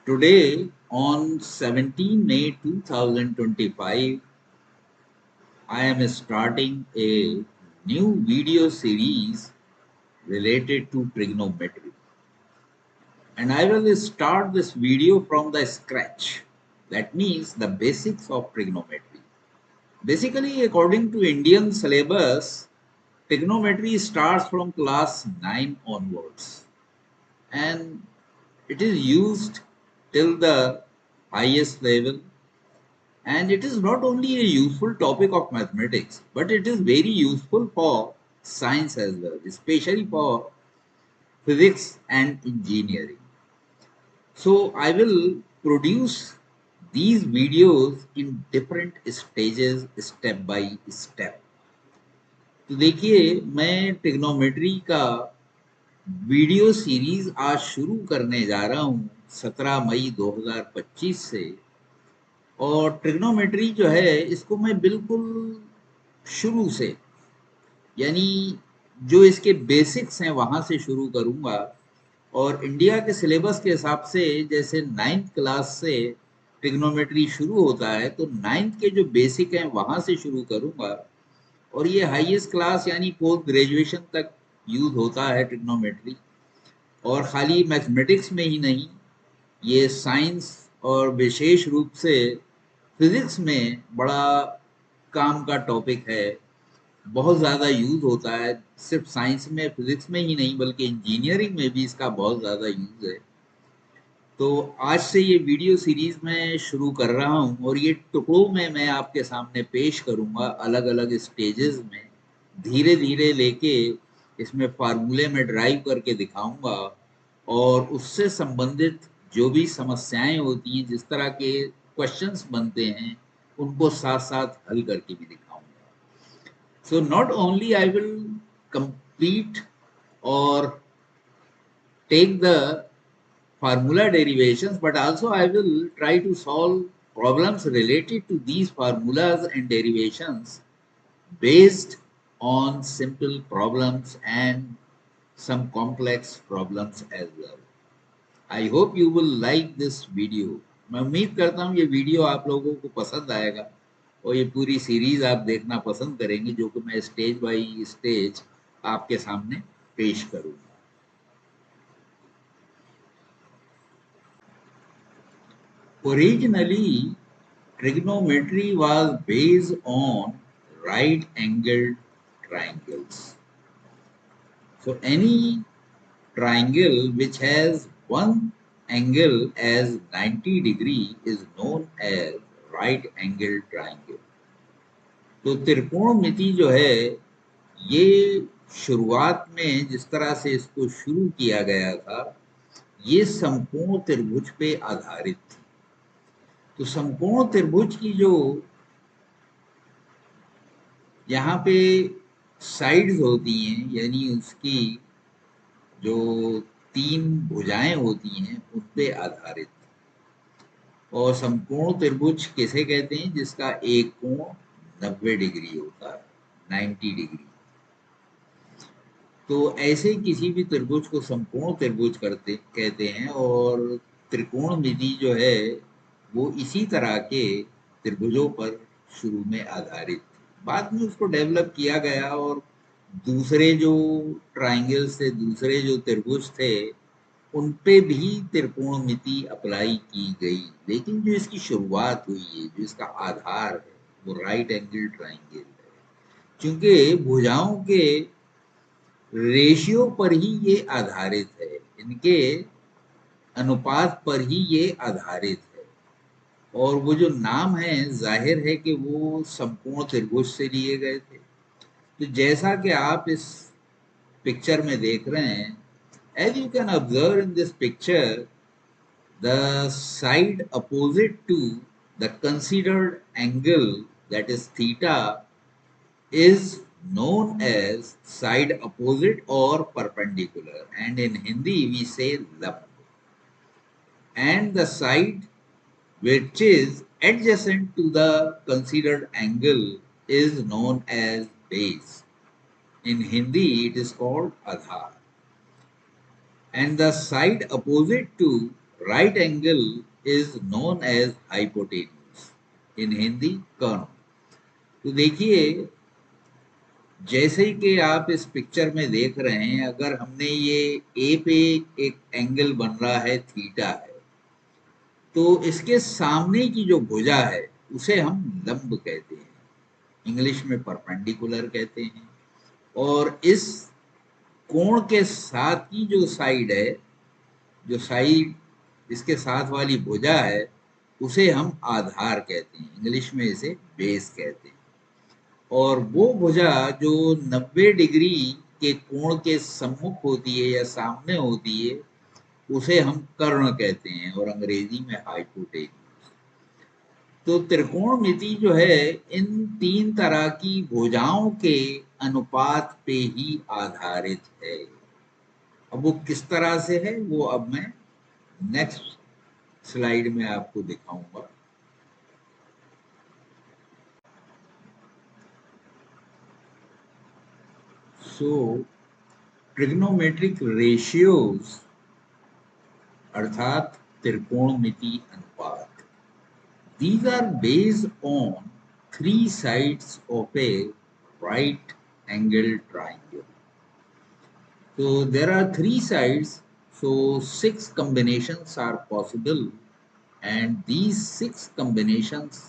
Today, on 17 May 2025, I am starting a new video series related to trigonometry. And I will start this video from the scratch. That means the basics of trigonometry. Basically, according to Indian syllabus, trigonometry starts from class 9 onwards. And it is used till the highest level, and it is not only a useful topic of mathematics, but it is very useful for science as well, especially for physics and engineering. So I will produce these videos in different stages, step by step. तो देखिए, मैं trigonometry का video series आज शुरू करने जा रहा हूँ 17 मई 2025 से। और ट्रिग्नोमेट्री जो है, इसको मैं बिल्कुल शुरू से, यानी जो इसके बेसिक्स हैं वहां से शुरू करूंगा। और इंडिया के सिलेबस के हिसाब से जैसे 9th क्लास से ट्रिग्नोमेट्री शुरू होता है, तो 9th के जो बेसिक हैं वहां से शुरू करूंगा। और ये हाईएस्ट क्लास यानी पोस्ट ग्रेजुएशन तक यूज होता है ट्रिग्नोमेट्री। और खाली मैथमेटिक्स में ही नहीं, ये साइंस और विशेष रूप से फिजिक्स में बड़ा काम का टॉपिक है। बहुत ज़्यादा यूज होता है, सिर्फ साइंस में फिजिक्स में ही नहीं बल्कि इंजीनियरिंग में भी इसका बहुत ज़्यादा यूज है। तो आज से ये वीडियो सीरीज मैं शुरू कर रहा हूँ, और ये टुकड़ों में मैं आपके सामने पेश करूँगा, अलग अलग स्टेजेस में धीरे धीरे लेके इसमें फार्मूले में ड्राइव करके दिखाऊंगा। और उससे संबंधित जो भी समस्याएं होती हैं, जिस तरह के क्वेश्चंस बनते हैं, उनको साथ साथ हल करके भी दिखाऊंगा। So not only I will complete or take the formula derivations, but also I will try to solve problems related to these formulas and derivations based on simple problems and some complex problems as well. I hope you will like this video. मैं उम्मीद करता हूँ ये video आप लोगों को पसंद आएगा, और ये पूरी सीरीज आप देखना पसंद करेंगे, जो कि मैं स्टेज बाय स्टेज आपके सामने पेश करूंगा। Originally, trigonometry was based on right angled triangles. So any triangle which has one angle as 90 degree is known as right angled triangle. तो त्रिकोणमिति जो है, ये शुरुआत में जिस तरह से इसको शुरू किया गया था, ये समकोण त्रिभुज पे आधारित थी। तो समकोण त्रिभुज की जो यहाँ पे साइड्स होती हैं, यानी उसकी जो 3 भुजाएं होती हैं, उन पे आधारित। और समकोण त्रिभुज किसे कहते हैं? जिसका एक कोण 90 डिग्री होता है, 90 डिग्री। तो ऐसे किसी भी त्रिभुज को समकोण त्रिभुज कहते हैं। और त्रिकोणमिति जो है, वो इसी तरह के त्रिभुजों पर शुरू में आधारित थी। बाद में उसको डेवलप किया गया, और दूसरे जो ट्राइंगल्स थे, दूसरे जो त्रिभुज थे, उन पे भी त्रिकोणमिति अप्लाई की गई। लेकिन जो इसकी शुरुआत हुई है, जो इसका आधार है, वो राइट एंगल ट्राइंगल है। क्योंकि भुजाओं के रेशियो पर ही ये आधारित है, इनके अनुपात पर ही ये आधारित है। और वो जो नाम है, जाहिर है कि वो समकोण त्रिभुज से लिए गए थे। तो जैसा कि आप इस पिक्चर में देख रहे हैं, as you can observe in this picture, the side opposite to the considered angle, that is theta, is known as side opposite or perpendicular, and in Hindi we say lamb. And the side which is adjacent to the considered angle is known as base. In Hindi it is called Aadhar. And the side opposite to right angle is known as hypotenuse, in Hindi कर्ण। तो देखिए, जैसे कि आप इस picture में देख रहे हैं, अगर हमने ये ए पे एक एंगल बन रहा है, थीटा है, तो इसके सामने की जो भुजा है उसे हम लंब कहते हैं, इंग्लिश में परपेंडिकुलर कहते हैं। और इस कोण के साथ की जो साइड है, जो साइड इसके साथ वाली भुजा है, उसे हम आधार कहते हैं, इंग्लिश में इसे बेस कहते हैं। और वो भुजा जो 90 डिग्री के कोण के सम्मुख होती है या सामने होती है, उसे हम कर्ण कहते हैं, और अंग्रेजी में हाइपोटेन्यूज। तो त्रिकोणमिति जो है इन तीन तरह की भुजाओं के अनुपात पे ही आधारित है। अब वो किस तरह से है, वो अब मैं नेक्स्ट स्लाइड में आपको दिखाऊंगा। सो ट्रिग्नोमेट्रिक रेशियोज अर्थात त्रिकोणमिति अनुपात, these are based on three sides of a right angled triangle. So there are three sides, so 6 combinations are possible, and these 6 combinations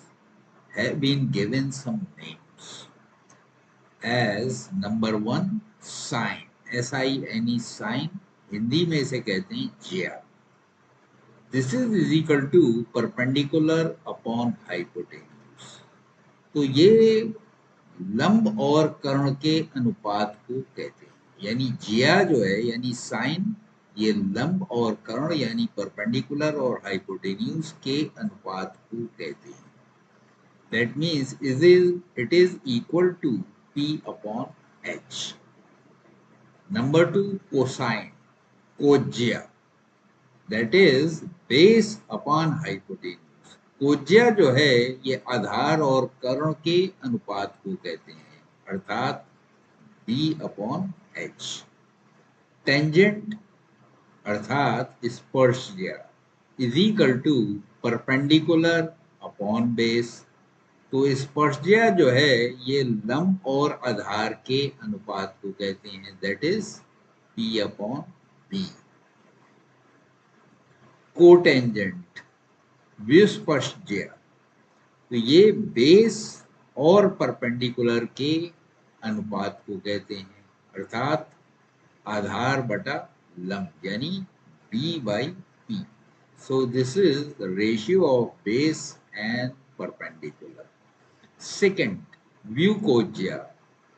have been given some names. As number 1, sine, SINE, sine, Hindi में इसे कहते हैं ज्या। This is equal to perpendicular upon hypotenuse. तो ये लंब और कर्ण के अनुपात को कहते हैं, यानी ज्या जो है यानी साइन, ये लंब और कर्ण यानी परपेंडिकुलर और हाइपोटेन्यूज के अनुपात को कहते हैं। That means it is equal to P upon H. Number 2, cosine, कोज्या, that is base upon hypotenuse. कोज्या जो है ये आधार और कर्ण के अनुपात को कहते हैं, अर्थात B upon H. टेंजेंट अर्थात स्पर्शज्या is equal to perpendicular upon base. तो स्पर्शज्या जो है ये लंब और आधार के अनुपात को कहते हैं, that is P upon B. Cotangent व्युस्पर्शज्या, तो ये बेस और परपेंडिकुलर के अनुपात को कहते हैं, अर्थात आधार बटा लंब, यानी B by P. So this is the ratio of base and perpendicular. Second, व्यूकोज्या,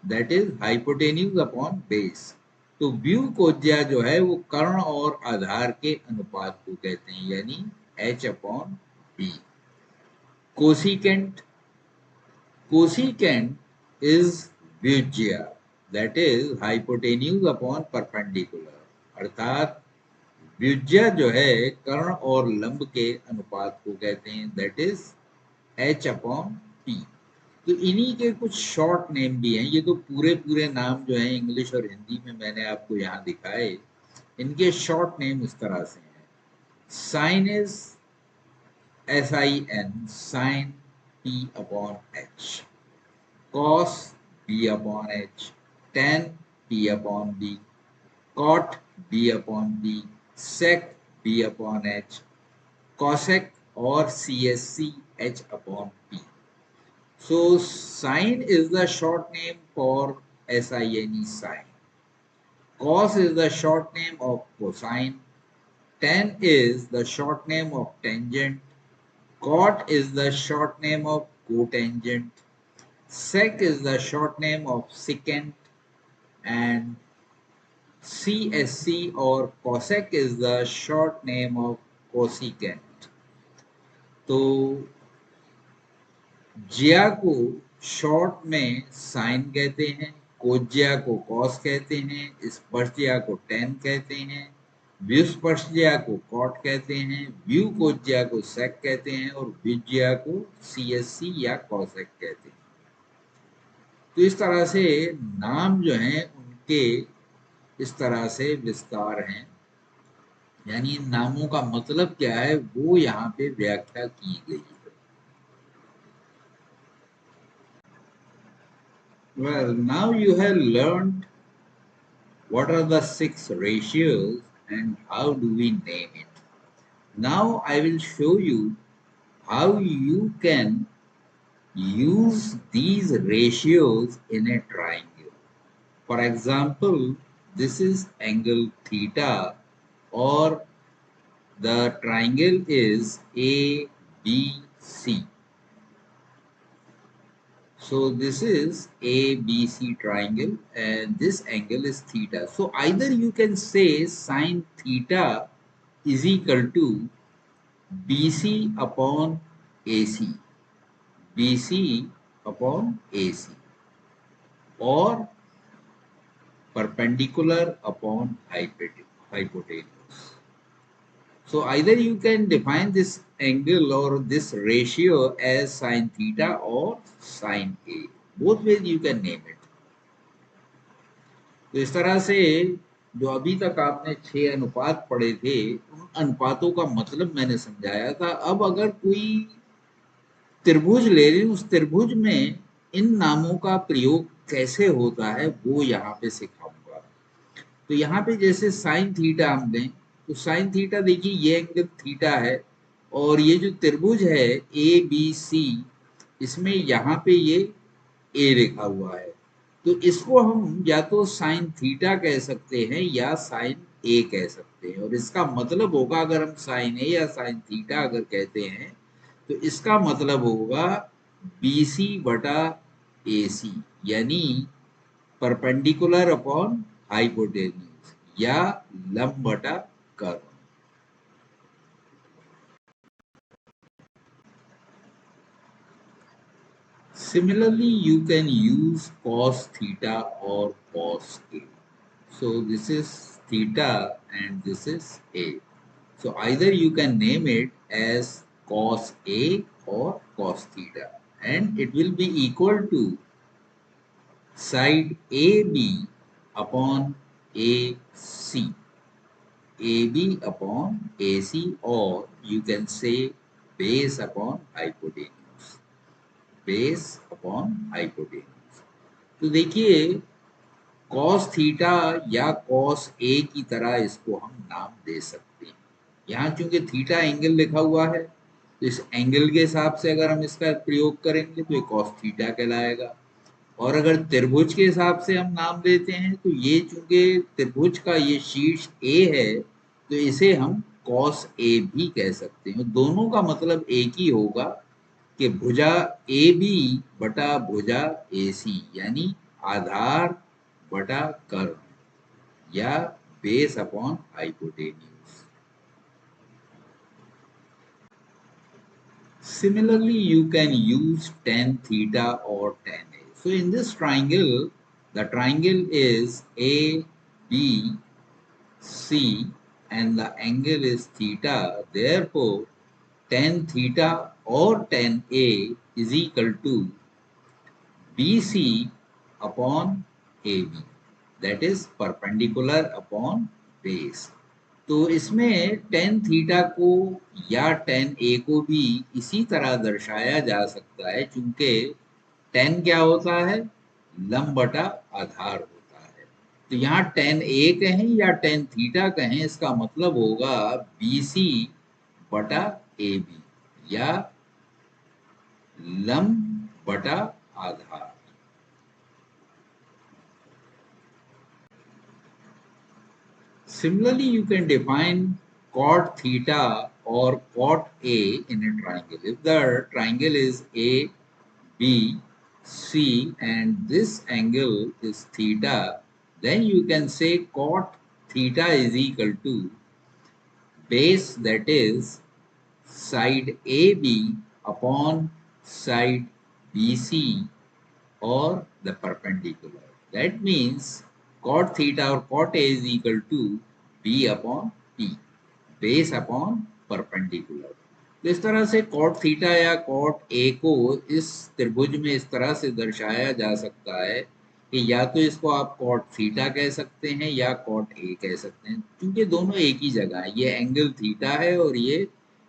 that is hypotenuse upon base. तो व्यूकोज्या जो है वो कर्ण और आधार के अनुपात को कहते हैं, यानी H upon B. Cosecant, cosecant is व्युज्या, that is hypotenuse upon perpendicular, अर्थात व्युज्या जो है कर्ण और लंब के अनुपात को कहते हैं, that is H upon P. तो इन्हीं के कुछ शॉर्ट नेम भी हैं, ये तो पूरे पूरे नाम जो हैं इंग्लिश और हिंदी में मैंने आपको यहाँ दिखाए, इनके शॉर्ट नेम इस तरह से हैं। Sine is SIN, sine P upon H, cos B upon H, tan P upon B, cot B upon B, sec B upon H, cosec or CSC H upon P. So sine is the short name for SINE, sine. Cos is the short name of cosine. Tan is the short name of tangent. Cot is the short name of cotangent. Sec is the short name of secant, and CSC or cosec is the short name of cosecant. तो ज्या को short में sign कहते हैं, कोज्या को cos कहते हैं, स्पर्शज्या को टेन कहते हैं, व्युस्पर्शज्या को कॉट कहते हैं, व्यूकोज्या को सेक कहते हैं, और व्युज्या को CSC या कॉसेक कहते हैं। तो इस तरह से नाम जो हैं उनके इस तरह से विस्तार हैं। यानी इन नामों का मतलब क्या है वो यहाँ पे व्याख्या की गई है। Well, now you have learned what are the 6 ratios and how do we name it. Now I will show you how you can use these ratios in a triangle. For example, this is angle theta, or the triangle is ABC. So this is ABC triangle and this angle is theta. So either you can say sine theta is equal to BC upon AC, BC upon AC, or perpendicular upon hypotenuse. So either you can define this angle or this ratio as sine theta or sine A. Both ways you can name it. तो इस तरह से जो अभी तक आपने 6 अनुपात पढ़े थे उन अनुपातों का मतलब मैंने समझाया था। अब अगर कोई त्रिभुज ले लें, उस त्रिभुज में इन नामों का प्रयोग कैसे होता है वो यहाँ पे सिखाऊंगा। तो यहाँ पे जैसे साइन थीटा हम लें, तो साइन थीटा देखिए ये एंगल थीटा है और ये जो त्रिभुज है ए बी सी, इसमें यहाँ पे ये ए लिखा हुआ है, तो इसको हम या तो साइन थीटा कह सकते हैं या साइन ए कह सकते हैं। और इसका मतलब होगा, अगर हम साइन ए या साइन थीटा अगर कहते हैं तो इसका मतलब होगा BC बटा AC, यानी परपेंडिकुलर अपॉन हाइपोटेन्यूज या लंब बटा curve. Similarly, you can use cos theta or cos A. So this is theta and this is A. So either you can name it as cos A or cos theta, and it will be equal to side AB upon AC, AB upon AC, or you can say base upon hypotenuse, base upon hypotenuse. तो देखिए cos theta या cos A की तरह इसको हम नाम दे सकते हैं। यहाँ चूंकि थीटा एंगल लिखा हुआ है तो इस एंगल के हिसाब से अगर हम इसका प्रयोग करेंगे तो ये कॉस थीटा कहलाएगा। और अगर त्रिभुज के हिसाब से हम नाम देते हैं तो ये चूंकि त्रिभुज का ये शीर्ष ए है तो इसे हम कॉस ए भी कह सकते हैं। दोनों का मतलब एक ही होगा कि भुजा ए बी बटा भुजा ए सी, यानी आधार बटा कर्व या base upon hypotenuse. Similarly, you can use tan theta or tan A. So in this triangle, the triangle is A, B, C, and the angle is theta. Therefore, tan theta or tan A is equal to BC upon AB, that is perpendicular upon base. तो इसमें tan theta को या ten ए को भी इसी तरह दर्शाया जा सकता है, चूंकि टेन क्या होता है, लंब बटा आधार होता है। तो यहाँ टेन ए कहें या टेन थीटा कहें, इसका मतलब होगा BC बटा AB या लंब बटा आधार। Similarly, you can define cot theta or cot A in a triangle. If the triangle is A, B, C, and this angle is theta, then you can say cot theta is equal to base, that is side AB upon side BC, or the perpendicular. That means cot theta or cot A is equal to B upon P, base upon perpendicular. तो इस तरह से cot theta या cot A को इस त्रिभुज में इस तरह से दर्शाया जा सकता है कि या तो इसको आप कॉट थीटा कह सकते हैं या कॉट ए कह सकते हैं, क्योंकि दोनों एक ही जगह है। ये एंगल थीटा है और ये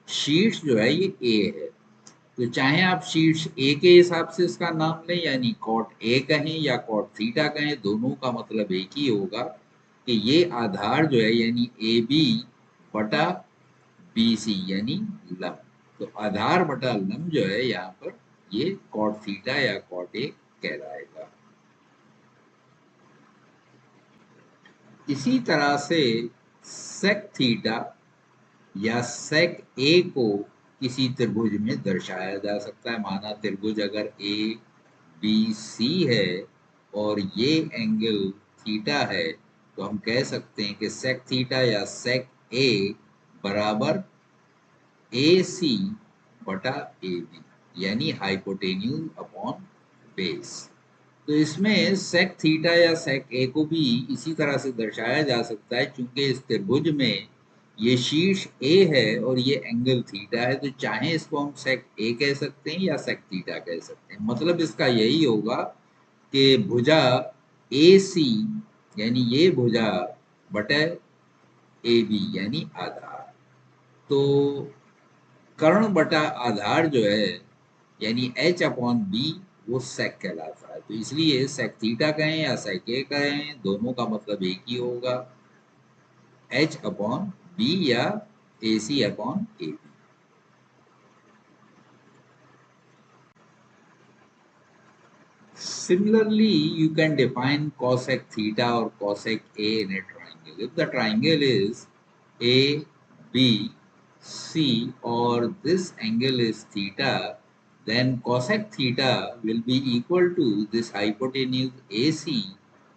शीर्ष जो है ये ए है। तो चाहे आप शीर्ष ए के हिसाब से इसका नाम लें, यानी कॉट ए कहें या कॉट थीटा कहें, दोनों का मतलब एक ही होगा कि ये आधार जो है यानी ए बी बटा बी सी यानी लंब। तो आधार बटा लंब जो है यहाँ पर ये कॉट थीटा या कॉट ए कहलाएगा। इसी तरह से सेक थीटा या सेक ए को किसी त्रिभुज में दर्शाया जा सकता है। माना त्रिभुज अगर ए बी सी है और ये एंगल थीटा है, तो हम कह सकते हैं कि सेक थीटा या सेक ए बराबर ए सी बटा ए बी यानी हाइपोटेन्यूज अपॉन बेस। तो इसमें सेक थीटा या सेक ए को भी इसी तरह से दर्शाया जा सकता है, क्योंकि इस त्रिभुज में ये शीर्ष ए है और ये एंगल थीटा है। तो चाहे इसको हम सेक ए कह सकते हैं या सेक थीटा कह सकते हैं। मतलब इसका यही होगा कि भुजा ए सी यानी ये भुजा बटे ए बी यानी आधार। तो कर्ण बटा आधार जो है यानी एच अपॉन बी वो सेक कहलाता है। तो इसलिए सेक थीटा कहें या सेक ए कहें, दोनों का मतलब एक ही होगा, एच अपॉन बी या A C upon A B. Similarly, you can define cosec theta or cosec A in a triangle. If the triangle is A, B, C, or this angle is theta, then cosec theta will be equal to this hypotenuse AC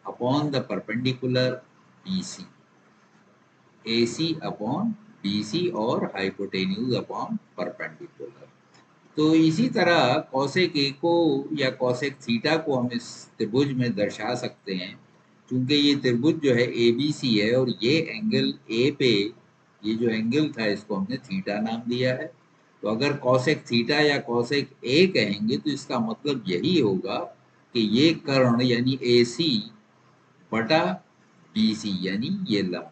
upon the perpendicular BC. AC upon BC or hypotenuse upon perpendicular. तो इसी तरह कौसेक ए को या कौसेक theta को हम इस त्रिभुज में दर्शा सकते हैं, क्योंकि ये त्रिभुज जो है ए बी सी है और ये एंगल ए पे ये जो एंगल था इसको हमने थीटा नाम दिया है। तो अगर कौसेक थीटा या कौसेक ए कहेंगे तो इसका मतलब यही होगा कि ये कर्ण यानी ए सी बटा बी सी यानी ये लंब।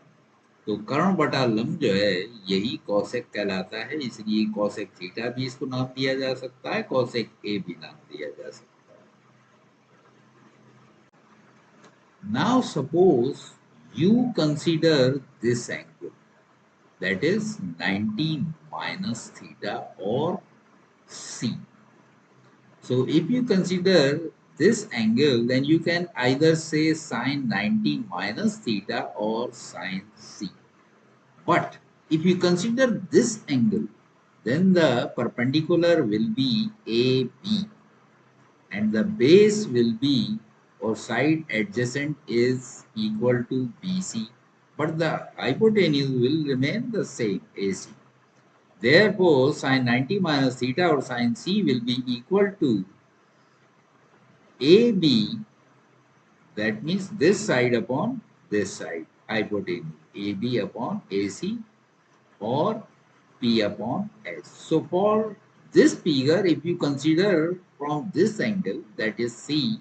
तो कर्ण बटा लंब जो है यही कौसेक कहलाता है, इसलिए कौसेक थीटा भी इसको नाम दिया जा सकता है, कौसेक ए भी नाम दिया जा सकता है। Now suppose you consider this angle that is 90 minus theta or C. So if you consider this angle, then you can either say sine 90 minus theta or sine C. But if you consider this angle, then the perpendicular will be AB and the base will be or side adjacent is equal to BC, but the hypotenuse will remain the same, AC. Therefore, sine 90 minus theta or sine C will be equal to AB, that means this side upon this side, hypotenuse, AB upon AC or P upon H. So for this figure, if you consider from this angle, that is C,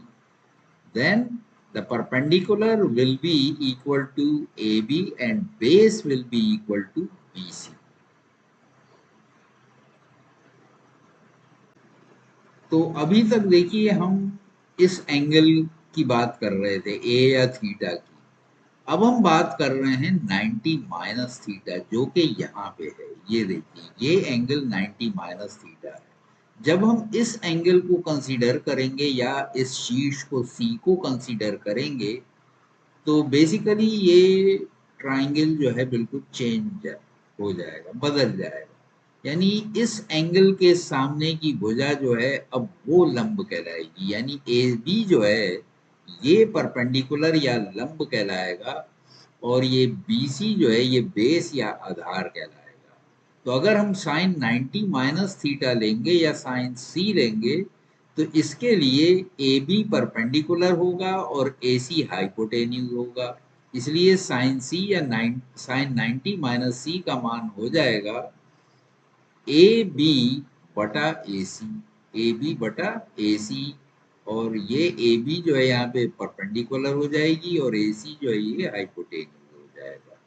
then the perpendicular will be equal to AB and base will be equal to BC. तो अभी तक देखिए हम इस angle की बात कर रहे थे ए या थीटा की। अब हम बात कर रहे हैं 90 माइनस थीटा जो कि यहाँ पे है। ये देखिए ये एंगल 90 माइनस थीटा है। जब हम इस एंगल को कंसीडर करेंगे या इस शीर्ष को सी को कंसीडर करेंगे तो बेसिकली ये ट्राइंगल जो है बिल्कुल चेंज हो जाएगा, बदल जाएगा। यानी इस एंगल के सामने की भुजा जो है अब वो लंब कहलाएगी, यानी ए बी जो है ये परपेंडिकुलर या लंब कहलाएगा और ये बी सी जो है ये बेस या आधार कहलाएगा। तो अगर हम साइन 90 माइनस थीटा लेंगे या साइन सी लेंगे तो इसके लिए ए बी परपेंडिकुलर होगा और ए सी हाइपोटेन्यूज होगा। इसलिए साइन सी या साइन 90 माइनस सी का मान हो जाएगा ए बी बटा ए सी, ए बी बटा ए सी और ये ए बी जो है यहाँ पे परपेंडिकुलर हो जाएगी और ए सी जो है ये हाइपोटेन्यूज हो जाएगा।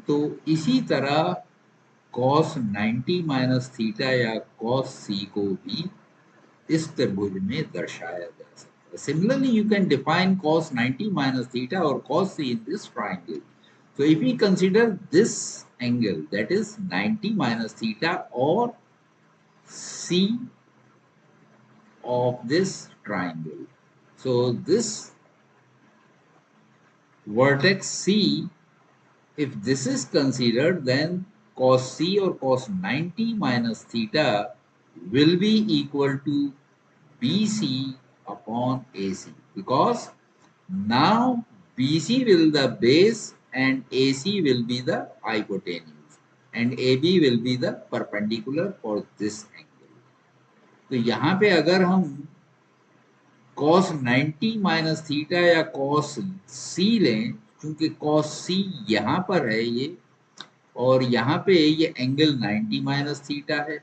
तो इसी तरह cos 90 माइनस थीटा या cos c को भी इस त्रिभुज में दर्शाया जा सकता है। Similarly, you can define cos 90 minus theta or cos c in this triangle. So if we consider this angle, that is 90 minus theta or c of this triangle. So this vertex c, if this is considered, then cos c or cos 90 minus theta will be equal to BC upon AC, because now BC will the base and AC will be the hypotenuse and AB will be the perpendicular for this angle. तो यहाँ पे अगर हम cos 90 minus theta या cos C लें, क्योंकि cos C यहाँ पर है ये और यहाँ पे ये एंगल 90 माइनस थीटा है,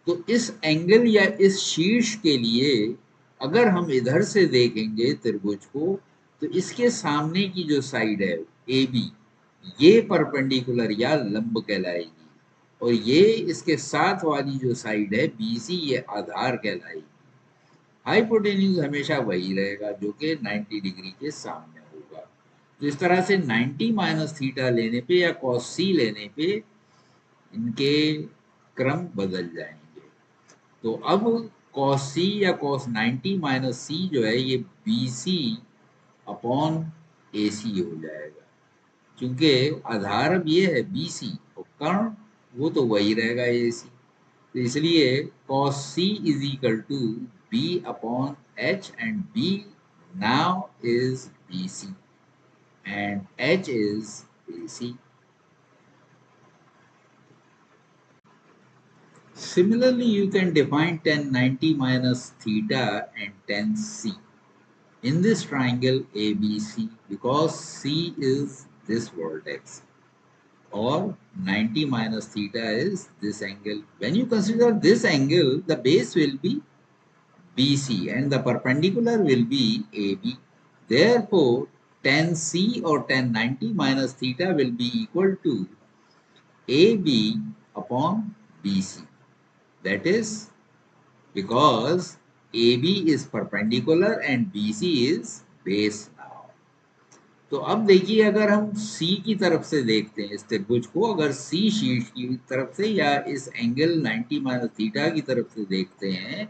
तो इस एंगल या इस शीर्ष के लिए अगर हम इधर से देखेंगे त्रिभुज को, तो इसके सामने की जो साइड है ए बी, ये परपेंडिकुलर या लंब कहलाएगी और ये इसके साथ वाली जो साइड है बी सी, ये आधार कहलाएगी। हाइपोटेन्यूज हमेशा वही रहेगा जो कि 90 डिग्री के सामने होगा। तो इस तरह से 90 माइनस थीटा लेने पे या cos c लेने पे इनके क्रम बदल जाएंगे। तो अब cos c या cos 90 माइनस c जो है ये BC अपॉन AC हो जाएगा, क्योंकि आधार अब ये है BC और कर्ण वो तो वही रहेगा AC। तो इसलिए cos c is equal to B upon H and B now is BC and H is AC. Similarly, you can define tan 90 minus theta and tan C in this triangle ABC, because C is this vertex or 90 minus theta is this angle. When you consider this angle, the base will be BC and the perpendicular will be AB. Therefore, tan C or tan 90 minus theta will be equal to AB upon BC. That is because AB is perpendicular and BC is base now. तो अब देखिए, अगर हम C की तरफ से देखते हैं इस त्रिभुज को, अगर C शीर्ष की तरफ से या इस एंगल 90 माइनस थीटा की तरफ से देखते हैं,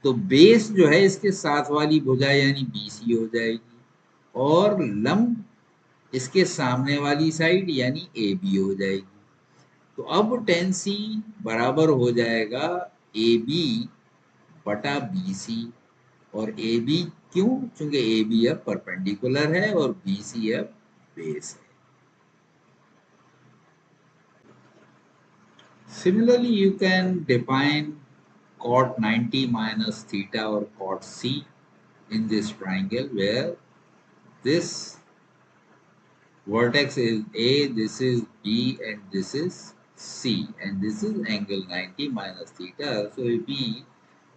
तो बेस जो है इसके साथ वाली भुजा यानी BC हो जाएगी और लंब इसके सामने वाली साइड यानी AB हो जाएगी। तो अब tan C बराबर हो जाएगा AB बटा BC और AB क्यों? क्योंकि AB अब परपेंडिकुलर है और BC अब बेस है। Similarly, you can define cot 90 minus theta or cot C in this triangle where this vertex is A, this is B and this is C and this is angle 90 minus theta. So if we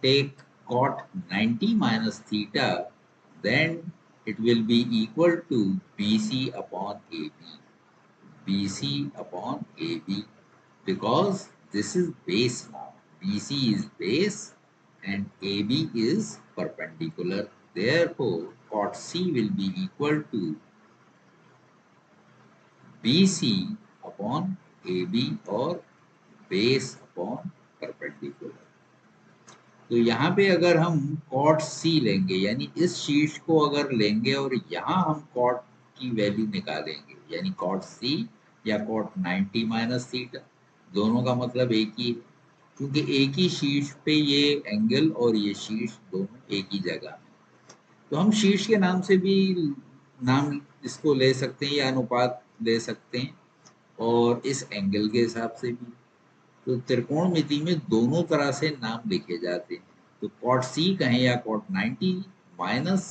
take cot 90 minus theta, then it will be equal to BC upon AB. BC upon AB, because this is base now. BC is base and AB is perpendicular. Therefore, cot C will be equal to BC upon AB और base upon perpendicular. तो यहाँ पे अगर हम cot C लेंगे यानी इस शीर्ष को अगर लेंगे और यहाँ हम cot की वैल्यू निकालेंगे यानी cot C या cot 90 माइनस थीटा, दोनों का मतलब एक ही है, क्योंकि एक ही शीर्ष पे ये एंगल और ये शीर्ष दोनों एक ही जगह में। तो हम शीर्ष के नाम से भी नाम इसको ले सकते हैं या अनुपात ले सकते हैं और इस एंगल के हिसाब से भी। तो त्रिकोणमिति में दोनों तरह से नाम लिखे जाते हैं। तो cot C कहें या cot 90 माइनस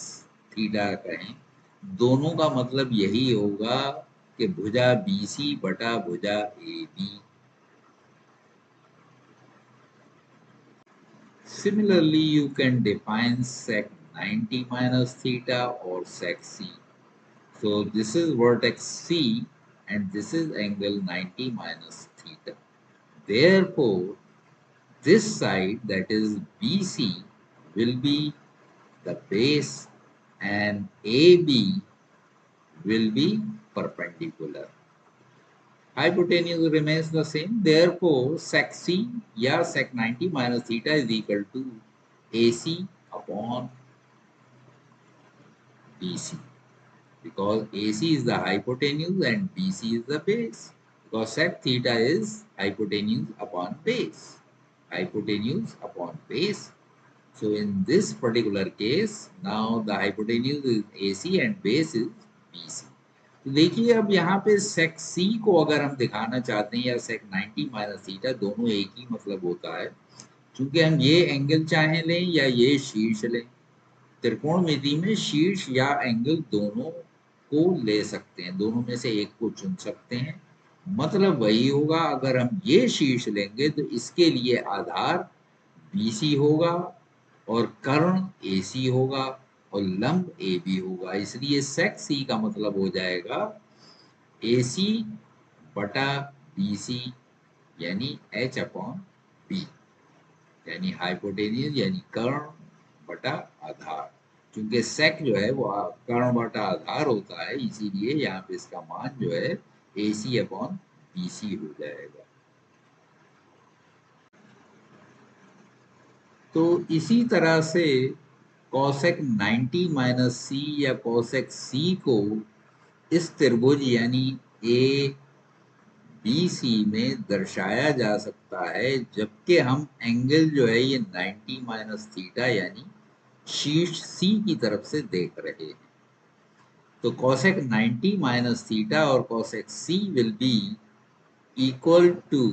थीटा कहें, दोनों का मतलब यही होगा कि भुजा BC बटा भुजा AB। Similarly, you can define sec 90 minus theta or sec c. So this is vertex C and this is angle 90 minus theta. Therefore, this side, that is BC, will be the base and AB will be perpendicular. Hypotenuse remains the same. Therefore, sec C या sec 90 minus theta is equal to AC upon BC. Because AC is the hypotenuse and BC is the base. Because sec theta is hypotenuse upon base. Hypotenuse upon base. So in this particular case, now the hypotenuse is AC and base is BC. तो देखिए अब यहाँ पे sec C को अगर हम दिखाना चाहते हैं या sec 90 माइनस थीटा, दोनों एक ही मतलब होता है। क्योंकि हम ये एंगल चाहे लें या ये शीर्ष लें, त्रिकोणमिति में शीर्ष या एंगल दोनों को ले सकते हैं, दोनों में से एक को चुन सकते हैं। मतलब वही होगा, अगर हम ये शीर्ष लेंगे तो इसके लिए आधार BC होगा और कर्ण AC होगा और लंब AB होगा। इसलिए sec C का मतलब हो जाएगा AC बटा BC यानी H अपॉन B, यानी हाइपोटेन्यूज यानी कर्ण बटा आधार। क्योंकि सेक जो है वो कर्ण बटा आधार होता है, इसीलिए यहाँ पे इसका मान जो है AC अपॉन BC हो जाएगा। तो इसी तरह से cosec 90 माइनस C या cosec C को इस त्रिभुज यानी A BC में दर्शाया जा सकता है, जबकि हम एंगल जो है ये 90 माइनस थीटा यानी शीर्ष C की तरफ से देख रहे हैं। तो cosec 90 minus theta or cosec C will be equal to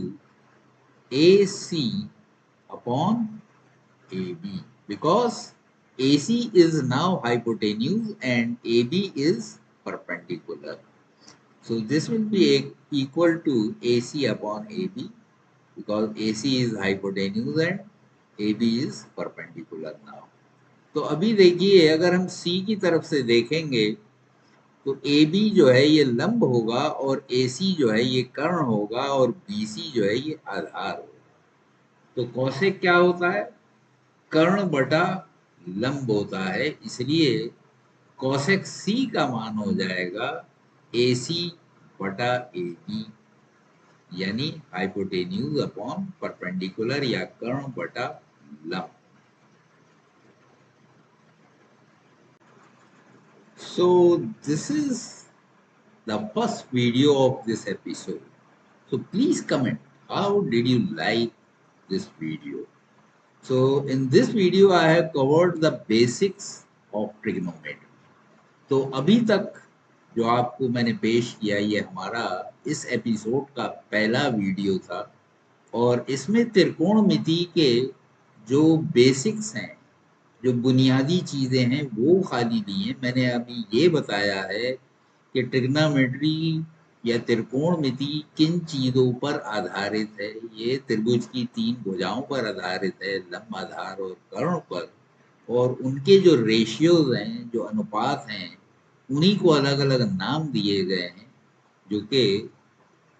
AC upon AB because AC is now hypotenuse and AB is perpendicular. So this will be equal to AC upon AB because AC is hypotenuse and AB is perpendicular now. तो अभी देखिए अगर हम C की तरफ से देखेंगे तो AB जो है ये लंब होगा और AC जो है ये कर्ण होगा और BC जो है ये आधार होगा। तो कौशिक क्या होता है? कर्ण बटा लंब होता है, इसलिए कौशिक C का मान हो जाएगा AC बटा AB यानी हाइपोटेन्यूज अपॉन परपेंडिकुलर या कर्ण बटा लंब। So this is the first video of this episode. So please comment how did you like this video. So in this video I have covered the basics of trigonometry. तो अभी तक जो आपको मैंने पेश किया ये हमारा इस एपिसोड का पहला वीडियो था और इसमें त्रिकोणमिति के जो बेसिक्स हैं, जो बुनियादी चीज़ें हैं वो खाली ली हैं। मैंने अभी ये बताया है कि ट्रिग्नोमेट्री या त्रिकोणमिति किन चीज़ों पर आधारित है। ये त्रिभुज की 3 भुजाओं पर आधारित है, लंब, आधार और कर्ण पर, और उनके जो रेशियोज हैं, जो अनुपात हैं, उन्हीं को अलग अलग नाम दिए गए हैं जो कि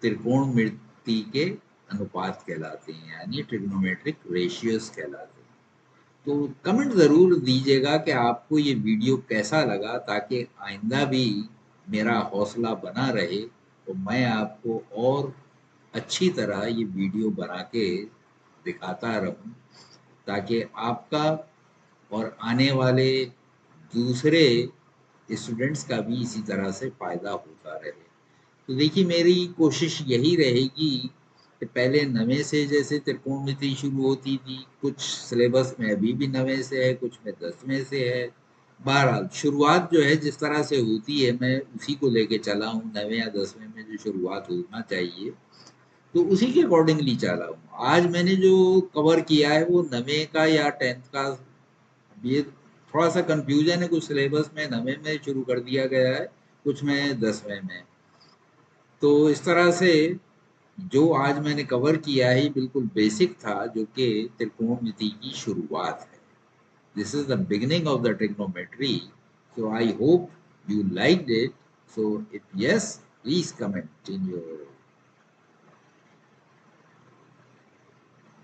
त्रिकोणमिति के अनुपात कहलाते हैं यानी ट्रिग्नोमेट्रिक रेशियोज कहलाते हैं। तो कमेंट ज़रूर दीजिएगा कि आपको ये वीडियो कैसा लगा, ताकि आइंदा भी मेरा हौसला बना रहे तो मैं आपको और अच्छी तरह ये वीडियो बना के दिखाता रहूं, ताकि आपका और आने वाले दूसरे स्टूडेंट्स का भी इसी तरह से फ़ायदा होता रहे। तो देखिए मेरी कोशिश यही रहेगी कि पहले नवे से जैसे त्रिकोणमिति शुरू होती थी, कुछ सिलेबस में अभी भी नवे से है, कुछ में 10वें से है। बहरहाल शुरुआत जो है जिस तरह से होती है मैं उसी को लेके चला हूँ। 9वें या 10वें में जो शुरुआत होना चाहिए तो उसी के अकॉर्डिंगली चला हूँ। आज मैंने जो कवर किया है वो 9वें का या 10th का, ये थोड़ा सा कंफ्यूजन है, कुछ सिलेबस में 9वें में शुरू कर दिया गया है, कुछ में 10वें में। तो इस तरह से जो आज मैंने कवर किया है बिल्कुल बेसिक था, जो कि त्रिकोणमिति की शुरुआत है. This is the beginning of the trigonometry. So I hope you liked it. So if yes, please comment in your